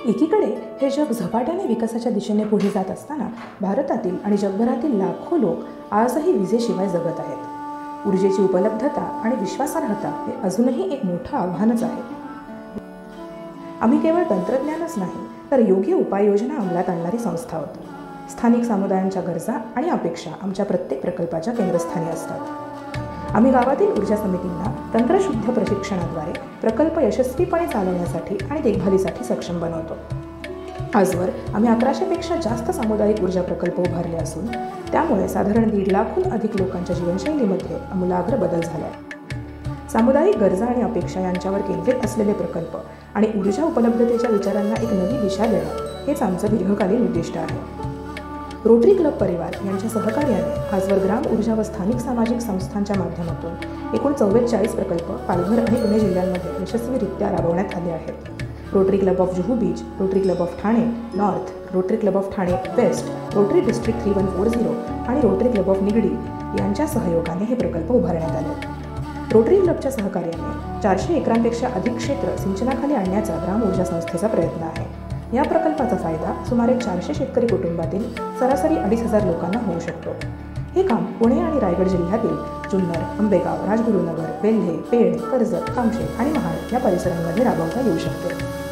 एकीकडे हे जग झपाट्याने विकासाच्या दिशेने पुढे जात असताना भारतातील आणि जगभरातील लाखो लोक आजही विजेशिवाय जगत आहेत. ऊर्जेची उपलब्धता आणि विश्वासार्हता हे अजूनही एक मोठं आव्हानच आहे. आम्ही केवळ तंत्रज्ञानच नाही तर योग्य उपाययोजना अंमलात आणणारी संस्था आहोत. स्थानिक समुदायांच्या गरजा आणि अपेक्षा आमच्या प्रत्येक प्रकल्पाच्या केंद्रस्थानी असतात. आम्ही गावातील ऊर्जा समितींना तंत्रशुद्ध प्रशिक्षणाद्वारे प्रकल्प यशस्वीपणे चालवण्यासाठी आणि देखभालीसाठी सक्षम बनवतो. आजवर आम्ही 1100 पेक्षा जास्त सामुदायिक ऊर्जा प्रकल्प उभारले असून त्यामुळे साधारण 1.5 लाखाहून अधिक लोकांच्या जीवनशैलीमध्ये आमूलाग्र बदल झाला आहे. सामुदायिक गरजा आणि अपेक्षा यांच्यावर केंद्रित असलेले प्रकल्प आणि ऊर्जा उपलब्धतेच्या विचारांना एक नवी दिशा देणं हेच आमचं दीर्घकालीन उद्दिष्ट आहे. रोटरी क्लब परिवार यांच्या सहकार्याने आजवर ग्राम ऊर्जा व स्थानिक सामाजिक संस्थांच्या माध्यमातून एकूण 44 प्रकल्प पालघर आणि पुणे जिल्ह्यांमध्ये यशस्वीरित्या राबवण्यात आले आहेत. Rotary club of Juhu beach, Rotary club of Thane north, Rotary club of Thane west, Rotary district 3140 आणि रोटरी क्लब ऑफ निगडी यांच्या सहयोगाने हे प्रकल्प उभारण्यात आले. रोटरी क्लबच्या सहकार्याने 400 एकरांपेक्षा अधिक क्षेत्र सिंचनाखाली आणण्याचा ग्राम ऊर्जा संस्थेचा प्रयत्न आहे. या प्रकल्पाचा फायदा सुमारे 400 शेतकरी कुटुंबातील सरासरी 2,500 लोकांना होऊ शकतो. हे काम पुणे आणि रायगड जिल्ह्यातील जुन्नर, आंबेगाव, राजगुरुनगर, वेल्हे, पेण, कर्जत, कामशेत आणि महाड या परिसरांमध्ये राबवता येऊ शकते.